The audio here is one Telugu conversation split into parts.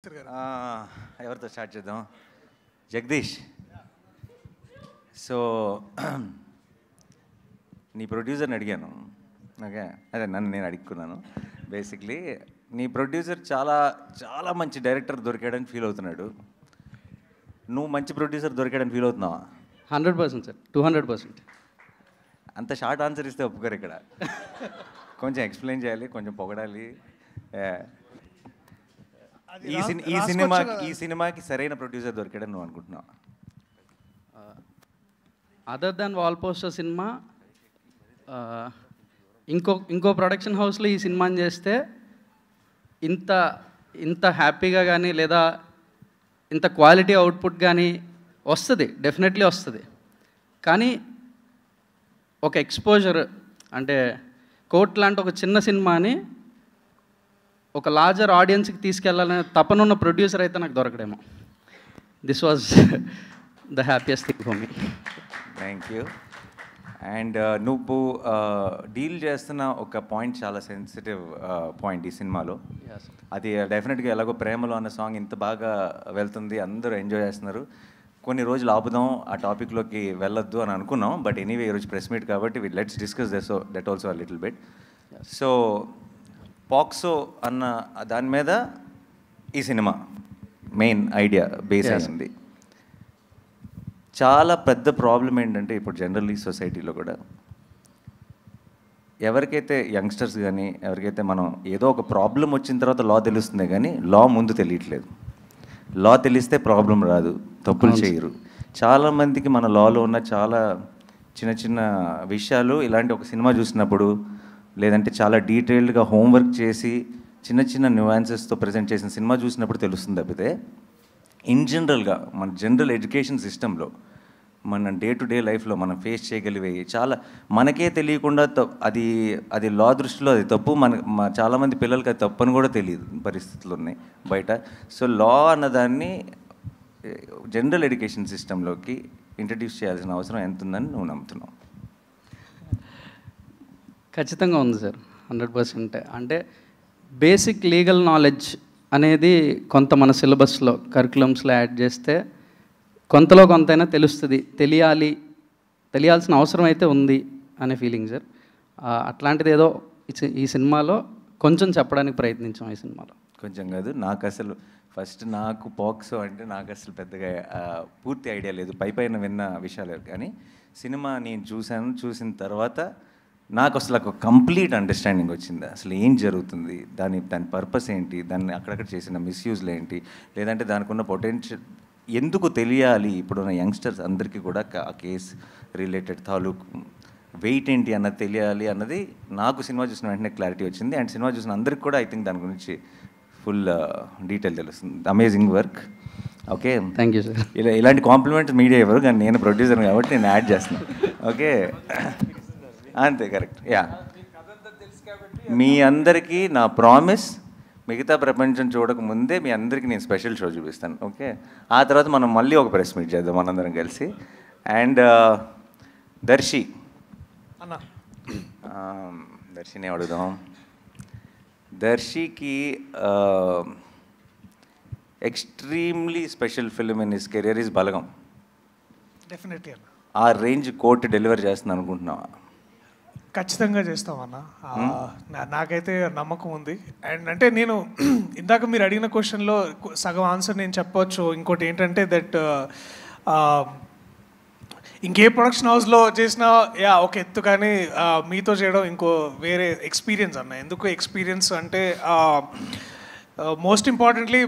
ఎవరితో స్టార్ట్ చేద్దాం? జగదీష్. సో నీ ప్రొడ్యూసర్ని అడిగాను. ఓకే, అదే నన్ను నేను అడుక్కున్నాను. బేసిక్లీ నీ ప్రొడ్యూసర్ చాలా చాలా మంచి డైరెక్టర్ దొరికాడని ఫీల్ అవుతున్నాడు. నువ్వు మంచి ప్రొడ్యూసర్ దొరికాడని ఫీల్ అవుతున్నావా? 100% సార్, 200%. అంత షార్ట్ ఆన్సర్ ఇస్తే ఒప్పుకోరు ఇక్కడ. కొంచెం ఎక్స్ప్లెయిన్ చేయాలి, కొంచెం పొగడాలి. ఈ సినిమాకి సరైన ప్రొడ్యూసర్ దొరికాడని నువ్వు అనుకుంటున్నావా? Other than wall poster cinema ఇంకో ప్రొడక్షన్ హౌస్లో ఈ సినిమాని చేస్తే ఇంత ఇంత హ్యాపీగా కానీ లేదా ఇంత క్వాలిటీ అవుట్పుట్ కానీ వస్తుంది, డెఫినెట్లీ వస్తుంది. కానీ ఒక ఎక్స్పోజర్ అంటే కోర్ట్ లాంటి ఒక చిన్న సినిమాని ఒక లార్జర్ ఆడియన్స్కి తీసుకెళ్లాలనే తపనున్న ప్రొడ్యూసర్ అయితే నాకు దొరకడేమో. This was the happiest thing for me. Thank you. And నువ్వు డీల్ చేస్తున్న ఒక పాయింట్ చాలా సెన్సిటివ్ పాయింట్ ఈ సినిమాలో. అది డెఫినెట్గా ఎలాగో ప్రేమలో అన్న సాంగ్ ఇంత బాగా వెళ్తుంది, అందరూ ఎంజాయ్ చేస్తున్నారు. కొన్ని రోజులు ఆపుదాం, ఆ టాపిక్లోకి వెళ్ళొద్దు అని అనుకున్నాం. బట్ ఎనీవే ఈరోజు ప్రెస్ మీట్ కాబట్టి let's discuss that also a little bit. So POCSO అన్న దాని మీద ఈ సినిమా మెయిన్ ఐడియా బేస్ అయింది. చాలా పెద్ద ప్రాబ్లం ఏంటంటే ఇప్పుడు జనరల్లీ సొసైటీలో కూడా ఎవరికైతే యంగ్స్టర్స్ కానీ ఎవరికైతే మనం ఏదో ఒక ప్రాబ్లం వచ్చిన తర్వాత లా తెలుస్తుంది కానీ లా ముందు తెలియట్లేదు. లా తెలిస్తే ప్రాబ్లం రాదు, తప్పులు చేయరు. చాలామందికి మన లాలో ఉన్న చాలా చిన్న చిన్న విషయాలు ఇలాంటి ఒక సినిమా చూసినప్పుడు లేదంటే చాలా డీటెయిల్డ్గా హోంవర్క్ చేసి చిన్న చిన్న న్యూయాన్సెస్తో ప్రజెంట్ చేసిన సినిమా చూసినప్పుడు తెలుస్తుంది. తప్పితే ఇన్ జనరల్గా మన జనరల్ ఎడ్యుకేషన్ సిస్టంలో మన డే టు డే లైఫ్లో మనం ఫేస్ చేయగలిగేవి చాలా మనకే తెలియకుండా అది లా దృష్టిలో అది తప్పు. చాలామంది పిల్లలకి అది తప్పు అని కూడా తెలియదు పరిస్థితులు ఉన్నాయి బయట. సో లా అన్నదాన్ని జనరల్ ఎడ్యుకేషన్ సిస్టంలోకి ఇంట్రడ్యూస్ చేయాల్సిన అవసరం ఎంత ఉందని నువ్వు నమ్ముతున్నావు? ఖచ్చితంగా ఉంది సార్, 100%. అంటే బేసిక్ లీగల్ నాలెడ్జ్ అనేది కొంత మన సిలబస్లో కరికులమ్స్లో యాడ్ చేస్తే కొంతలో కొంతైనా తెలుస్తుంది. తెలియాల్సిన అవసరం అయితే ఉంది అనే ఫీలింగ్ సార్. అట్లాంటిది ఏదో ఈ సినిమాలో కొంచెం చెప్పడానికి ప్రయత్నించాం. ఈ సినిమాలో కొంచెం కాదు, నాకు అసలు నాకు పాక్సో అంటే నాకు అసలు పెద్దగా పూర్తి ఐడియా లేదు, పైన విన్న విషయాలు. కానీ సినిమా నేను చూసిన తర్వాత నాకు అసలు ఒక కంప్లీట్ అండర్స్టాండింగ్ వచ్చింది. అసలు ఏం జరుగుతుంది, దాని పర్పస్ ఏంటి, దాన్ని అక్కడక్కడ చేసిన మిస్యూజ్లు ఏంటి, లేదంటే దానికి ఉన్న పొటెన్షియల్ ఎందుకు తెలియాలి ఇప్పుడున్న యంగ్స్టర్స్ అందరికీ కూడా ఆ కేసు రిలేటెడ్ తాలూకు వెయిట్ ఏంటి అన్నది తెలియాలి అన్నది నాకు సినిమా చూసిన వెంటనే క్లారిటీ వచ్చింది. అండ్ సినిమా చూసిన అందరికి కూడా ఐ థింక్ దాని గురించి ఫుల్ డీటెయిల్ తెలుస్తుంది. Amazing work. Okay, thank you sir. ఇలాంటి కాంప్లిమెంట్స్ మీడియా ఎవరు, కానీ నేను ప్రొడ్యూసర్ కాబట్టి నేను యాడ్ చేస్తున్నాను. ఓకే, అంతే, కరెక్ట్. యా, మీ అందరికీ నా ప్రామిస్, మిగతా ప్రపంచం చూడక ముందే మీ అందరికీ నేను స్పెషల్ షో చూపిస్తాను. ఓకే, ఆ తర్వాత మనం మళ్ళీ ఒక ప్రెస్ మీట్ చేద్దాం మనందరం కలిసి. అండ్ దర్శిని అడుగుదాం. దర్శికి extremely special film in his career is Balagam. Definitely అన్న. ఆ రేంజ్ కోర్టు డెలివర్ చేస్తుంది అనుకుంటున్నావా? ఖచ్చితంగా చేస్తామన్న, నాకైతే నమ్మకం ఉంది. అండ్ అంటే నేను ఇందాక మీరు అడిగిన క్వశ్చన్లో సగం ఆన్సర్ నేను చెప్పవచ్చు. ఇంకోటి ఏంటంటే దట్ ఇంకే ప్రొడక్షన్ హౌస్లో చేసినా ఒక ఎత్తు, కానీ మీతో చేయడం ఇంకో వేరే ఎక్స్పీరియన్స్ అన్న. ఎందుకు ఎక్స్పీరియన్స్ అంటే మోస్ట్ ఇంపార్టెంట్లీ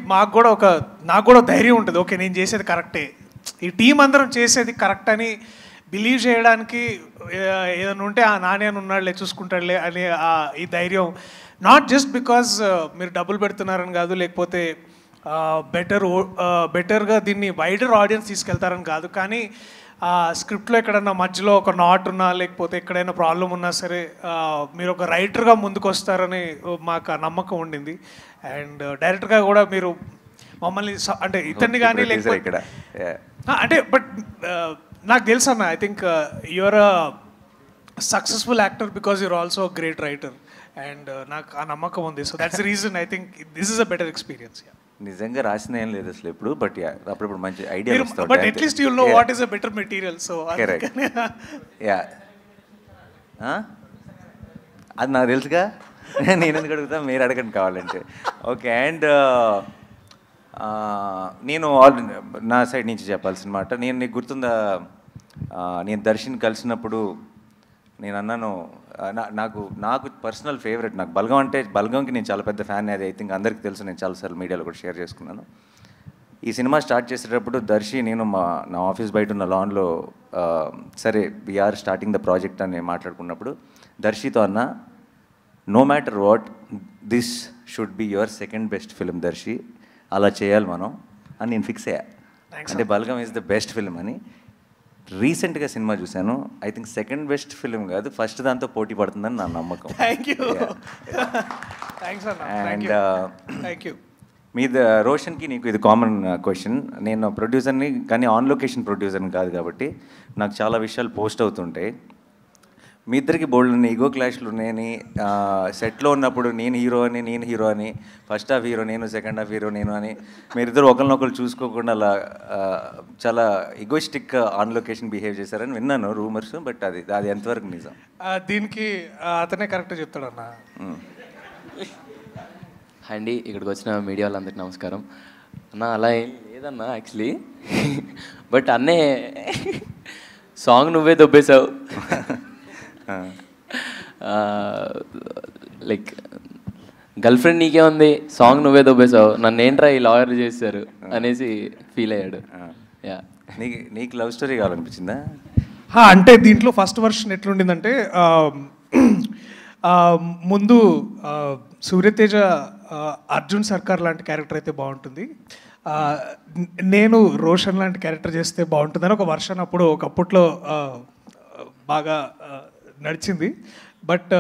నాకు కూడా ధైర్యం ఉంటుంది. ఓకే, నేను చేసేది కరెక్టే, ఈ టీం అందరం చేసేది కరెక్ట్ అని బిలీవ్ చేయడానికి ఏదైనా ఉంటే ఆ నాని అని ఉన్నాడులే, చూసుకుంటాడులే అనే ఈ ధైర్యం. నాట్ జస్ట్ బికాజ్ మీరు డబ్బులు పెడుతున్నారని కాదు, లేకపోతే బెటర్గా దీన్ని వైడర్ ఆడియన్స్ తీసుకెళ్తారని కాదు, కానీ స్క్రిప్ట్లో ఎక్కడన్నా మధ్యలో ఒక నాట్ ఉన్నా లేకపోతే ఎక్కడైనా ప్రాబ్లం ఉన్నా సరే మీరు ఒక రైటర్గా ముందుకు వస్తారని మాకు నమ్మకం ఉండింది. అండ్ డైరెక్టర్గా కూడా మీరు మమ్మల్ని అంటే ఇతన్ని కానీ లేకపోతే అంటే బట్ నాకు తెలుసు అన్న, I think you're a successful actor because you're also great writer. And నాకు ఆ నమ్మకం ఉంది. So that's the reason I think this is a better experience. నిజంగా రాసిన ఏం లేదు అసలు ఎప్పుడు, బట్ అప్పుడప్పుడు మంచి idea but at least you'll know what is a better material. So correct. Yeah, అది నాకు తెలుసుగా, నేను ఎందుకు అడుగుతా, మీరు అడగండి కావాలంటే. ఓకే, అండ్ నేను నా సైడ్ నుంచి చెప్పాల్సిన మాట, నేను నీకు గుర్తుందా, నేను దర్శన్ కలిసినప్పుడు నేను అన్నాను, నాకు పర్సనల్ ఫేవరెట్, నాకు బల్గం అంటే, బల్గంకి నేను చాలా పెద్ద ఫ్యాన్, అది ఐ థింక్ అందరికీ తెలుసు, నేను చాలాసార్లు మీడియాలో కూడా షేర్ చేసుకున్నాను. ఈ సినిమా స్టార్ట్ చేసేటప్పుడు దర్శి నేను నా ఆఫీస్ బయట ఉన్న లాన్లో సరే వీఆర్ స్టార్టింగ్ ద ప్రాజెక్ట్ అని మాట్లాడుకున్నప్పుడు దర్శితో అన్న, no matter what, this should be your second best film Darshi, అలా చేయాలి మనం అని నేను ఫిక్స్ అయ్యా. అంటే Balagam is the best film అని. రీసెంట్గా సినిమా చూశాను, I think second best film కాదు, ఫస్ట్ దాంతో పోటీ పడుతుందని నా నమ్మకం. అండ్ మీ రోషన్కి నీకు ఇది కామన్ క్వశ్చన్. నేను ప్రొడ్యూసర్ని, కానీ ఆన్ లొకేషన్ ప్రొడ్యూసర్ని కాదు కాబట్టి నాకు చాలా విషయాలు పోస్ట్ అవుతుంటాయి. మీ ఇద్దరికి బోల్డ్ ఈగో క్లాష్లు ఉన్నాయని, సెట్లో ఉన్నప్పుడు నేను హీరో అని, ఫస్ట్ హాఫ్ హీరో నేను, సెకండ్ హాఫ్ హీరో నేను అని, మీరిద్దరు ఒకరినొకరు చూసుకోకుండా అలా చాలా ఈగోయిస్టిక్ ఆన్ లొకేషన్ బిహేవ్ చేశారని విన్నాను రూమర్స్, బట్ అది ఎంతవరకు నిజం? దీనికి అతనే కరెక్ట్గా చెప్తాడన్నా. అండి, ఇక్కడికి వచ్చిన మీడియా వాళ్ళందరికీ నమస్కారం. అన్న అలా ఏం లేదన్నా యాక్చువల్లీ, బట్ అన్నే సాంగ్ నువ్వే దొబ్బేశావు. లైక్ గర్ల్ ఫ్రెండ్ నీకే ఉంది, సాంగ్ నువ్వే దొబ్బేశావు, నన్ను ఏంట్రా ఈ లాయర్ చేశారు అనేసి ఫీల్ అయ్యాడు. యా, నీకు లవ్ స్టోరీ కావాలనిపించిందా? అంటే దీంట్లో ఫస్ట్ వర్షన్ ఎట్లుండిందంటే, ముందు సూర్యతేజ అర్జున్ సర్కార్ లాంటి క్యారెక్టర్ అయితే బాగుంటుంది, నేను రోషన్ లాంటి క్యారెక్టర్ చేస్తే బాగుంటుందని ఒక వర్షన్ అప్పుడు ఒకప్పట్లో బాగా నడిచింది. But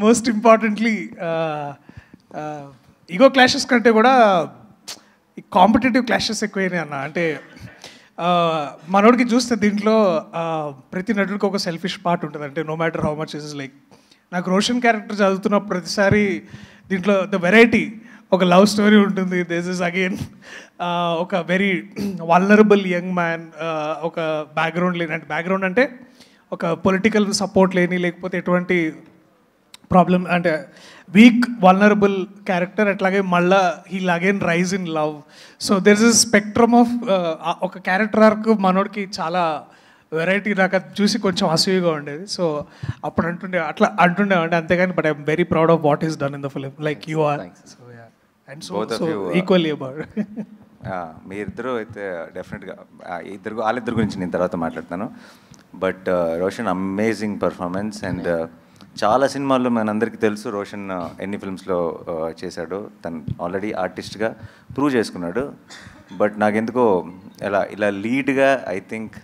most importantly ego clashes కంటే కూడా కాంపిటేటివ్ క్లాషెస్ ఎక్కువైనాయి అన్న. అంటే మనోడికి చూస్తే దీంట్లో ప్రతి నటుడికి ఒక సెల్ఫిష్ పార్ట్ ఉంటుంది. అంటే no matter how much is like, నాకు రోషన్ క్యారెక్టర్ చదువుతున్న ప్రతిసారి దీంట్లో ద వెరైటీ, ఒక లవ్ స్టోరీ ఉంటుంది, దిస్ ఇస్ అగైన్ ఒక వెరీ వల్నరబుల్ యంగ్ మ్యాన్, ఒక బ్యాక్గ్రౌండ్ లేని, అంటే బ్యాక్గ్రౌండ్ అంటే ఒక పొలిటికల్ సపోర్ట్ లేని, లేకపోతే ఎటువంటి ప్రాబ్లం, అంటే వీక్ వల్నరబుల్ క్యారెక్టర్. అట్లాగే మళ్ళా heal again rise in love. So there is spectrum of ఒక క్యారెక్టర్ ఆర్క్ మనోడికి చాలా వెరైటీ. నాకు అది చూసి కొంచెం అసూయగా ఉండేది. సో అప్పుడు అట్లా అంటుండేవండి, అంతేగాని but I'm very proud of what is done in the film, like you are. So yeah, and so equally about. మీ ఇద్దరు అయితే డెఫినెట్గా వాళ్ళిద్దరు గురించి నేను తర్వాత మాట్లాడతాను. But Roshan amazing performance, and చాలా సినిమాల్లో మనందరికీ తెలుసు రోషన్ ఎన్ని ఫిల్మ్స్లో చేశాడు. తను ఆల్రెడీ ఆర్టిస్ట్గా ప్రూవ్ చేసుకున్నాడు. బట్ నాకెందుకో ఇలా లీడ్గా I think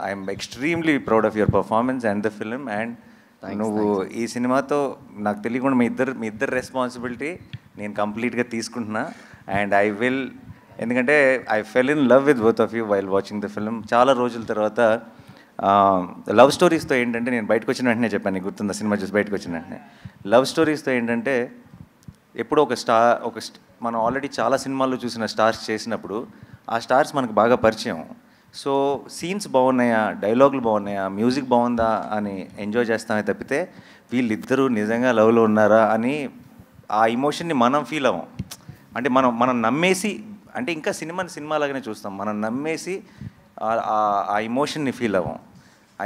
I'm extremely proud of your performance and the film. And నువ్వు ఈ సినిమాతో నాకు తెలియకుండా మీ ఇద్దరు రెస్పాన్సిబిలిటీ నేను కంప్లీట్గా తీసుకుంటున్నా. అండ్ ఐ విల్, ఎందుకంటే I fell in love with both of you while watching the film. చాలా రోజుల తర్వాత లవ్ స్టోరీస్తో ఏంటంటే, నేను బయటకు వచ్చిన వెంటనే చెప్పాను, నీకు గుర్తుందా సినిమా చూసి బయటకు వచ్చిన వెంటనే, లవ్ స్టోరీస్తో ఏంటంటే ఎప్పుడో మనం ఆల్రెడీ చాలా సినిమాల్లో చూసిన స్టార్స్ చేసినప్పుడు ఆ స్టార్స్ మనకు బాగా పరిచయం. సో సీన్స్ బాగున్నాయా, డైలాగులు బాగున్నాయా, మ్యూజిక్ బాగుందా అని ఎంజాయ్ చేస్తామే తప్పితే వీళ్ళిద్దరూ నిజంగా లవ్లో ఉన్నారా అని ఆ ఇమోషన్ని మనం ఫీల్ అవ్వం. అంటే మనం నమ్మేసి, అంటే ఇంకా సినిమాలాగానే చూస్తాం, మనం నమ్మేసి ఆ ఇమోషన్ని ఫీల్ అవ్వం.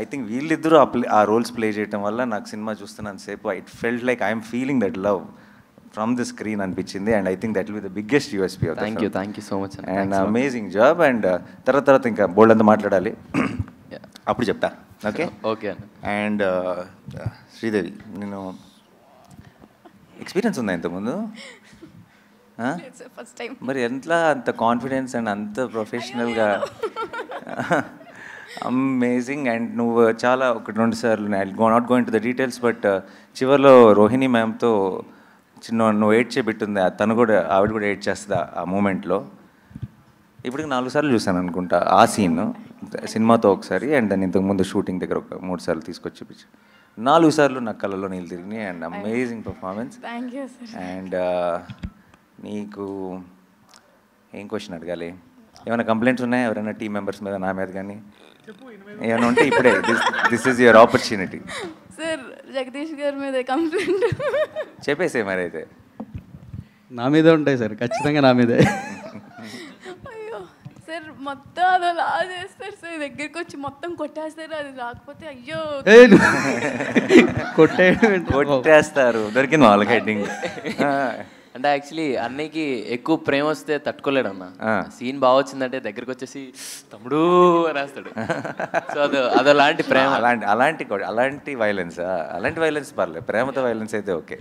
ఐ థింక్ వీళ్ళిద్దరూ ఆ రోల్స్ ప్లే చేయడం వల్ల నాకు సినిమా చూస్తున్నాను సేపు it felt like I'm feeling that love from the screen అనిపించింది. And I think that will be the biggest USP of the film. Thank you so much and amazing job. And తర్వాత ఇంకా బోల్డ్ అంతా మాట్లాడాలి, అప్పుడు చెప్తా. Okay okay. అండ్ శ్రీదేవి, నేను ఎక్స్పీరియన్స్ ఉందా ఇంతకుముందు? మరి ఎంతలా అంత కాన్ఫిడెన్స్ అండ్ అంత ప్రొఫెషనల్గా? అమేజింగ్. అండ్ నువ్వు చాలా 1-2 సార్లు, I not going to the details, but చివరిలో రోహిణి మ్యామ్తో నువ్వు ఏడ్ చేపెట్టుంది, ఆవిడ కూడా ఏడ్ చేస్తుంది ఆ మూమెంట్లో. ఇప్పటికి 4 సార్లు చూసాను అనుకుంటా ఆ సీన్ సినిమాతో ఒకసారి, అండ్ దాన్ని ఇంతకుముందు షూటింగ్ దగ్గర ఒక 3 సార్లు తీసుకొచ్చి చూపించు. 4 సార్లు నా కళ్ళలో నీళ్ళు తిరిగినాయి. And amazing performance. Thank you sir. And నీకు ఏం క్వశ్చన్ అడగాలి? ఏమైనా కంప్లైంట్స్ ఉన్నాయా ఎవరైనా టీం మెంబర్స్ మీద, నా మీద కానీ ఏమైనా ఉంటే ఇప్పుడే this is your opportunity. Sir Jagadish గారి మీద కంప్లైంట్ చెప్పేసే మరి అయితే. నా మీదే ఉంటాయి సార్, ఖచ్చితంగా నా మీదే. అయ్యో సార్ మొత్తం అదోలా చేస్తారు సార్, దగ్గరికి వచ్చి మొత్తం కొట్టేస్తారు, అది రాకపోతే అయ్యో కొట్టేస్తారు. దొరికింది వాళ్ళకి హెడ్డింగ్. అంటే యాక్చువల్లీ అన్నయ్యకి ఎక్కువ ప్రేమ వస్తే తట్టుకోలేడు అన్న. సీన్ బాగా వచ్చిందంటే దగ్గరికి వచ్చేసి తమ్ముడు రాస్తాడు. సో అదలాంటి ప్రేమ. అలాంటి వైలెన్స్ పర్లేదు, ప్రేమతో వైలెన్స్ అయితే ఓకే.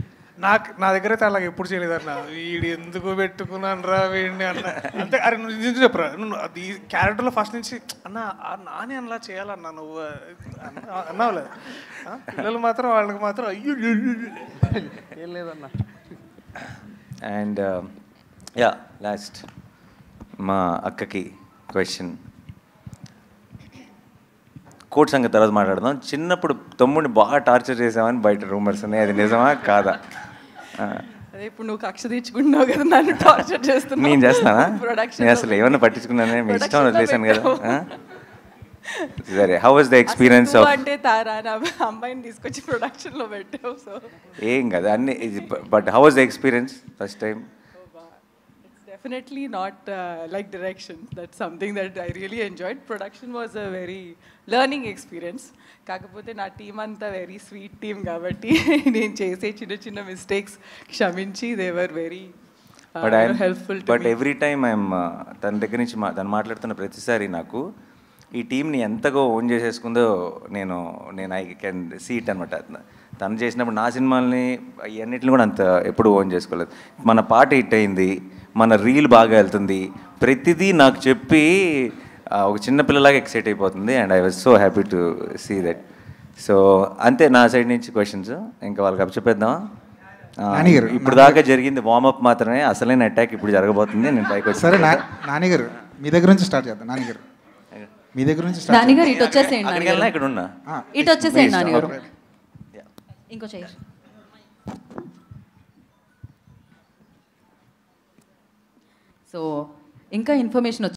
నా దగ్గర అయితే అలాగ ఎప్పుడు చేయలేదన్న. వీడు ఎందుకు పెట్టుకున్నాను రా వీడిని అన్న. అంతే. అరే నువ్వు నిజం చెప్పరా, నువ్వు అది క్యారెక్టర్లో ఫస్ట్ నుంచి అన్న నాని అలా చేయాలన్నా నువ్వు అన్నావులేదు. పిల్లలు మాత్రం వాళ్ళకి మాత్రం అయ్యో ఏం లేదన్నా. అండ్ లాస్ట్ మా అక్కకి క్వశ్చన్. కోర్ట్ సంగతి తర్వాత మాట్లాడదాం. చిన్నప్పుడు తమ్ముడిని బాగా టార్చర్ చేసామని బయట రూమర్స్ ఉన్నాయి, అది నిజమా కాదా? అదే ఇప్పుడు నువ్వు కక్ష తీర్చుకుంటున్నావు కదా, నన్ను టార్చర్ చేస్తున్నావు. నేను చేస్తానా? నేను అసలు ఏమన్నా పట్టించుకున్నానే, మీ ఇష్టం వదిలేసాను కదా. సరే, how was the experience of? అంటే తారా అమ్మాయిని తీసుకొచ్చి ప్రొడక్షన్లో పెట్టావు. సో ఏం కదా అన్ని, but how was the experience first time? Definitely not like direction. That's something that I really enjoyed. Production was a very learning experience. కాకపోతే నా టీం అంతా వెరీ స్వీట్ టీమ్ కాబట్టి నేను చేసే చిన్న చిన్న మిస్టేక్స్ క్షమించి they were very helpful. But every time I'm తన దగ్గర నుంచి తను మాట్లాడుతున్న ప్రతిసారి నాకు ఈ టీంని ఎంతగా ఓన్ చేసేసుకుందో నేను ఐ కెన్ సీ ఇట్ అనమాట. తను చేసినప్పుడు నా సినిమాల్ని ఇవన్నిటిని కూడా అంత ఎప్పుడు ఓన్ చేసుకోలేదు. మన పాట హిట్ అయింది, మన రీల్ బాగా వెళ్తుంది, ప్రతిదీ నాకు చెప్పి ఒక చిన్నపిల్లలాగా ఎక్సైట్ అయిపోతుంది. And I was so happy to see that. So అంతే నా సైడ్ నుంచి క్వశ్చన్స్. ఇంకా వాళ్ళకి అప్పచెప్పేద్దామా? ఇప్పుడు దాకా జరిగింది వార్మప్ మాత్రమే, అసలైన అటాక్ ఇప్పుడు జరగబోతుంది. నేను పైకి వచ్చి సరే నాని గారు మీ దగ్గర నుంచి స్టార్ట్ చేద్దాం. నాని గారు మీ దగ్గర నుంచి స్టార్ట్. నాని గారు ఇటు వచ్చేసేయండి. ఇక్కడ ఉన్నా, ఇటు వచ్చేసేయండి నాని గారు. ఇంకో చైర్. సో ఇంకా ఇన్ఫర్మేషన్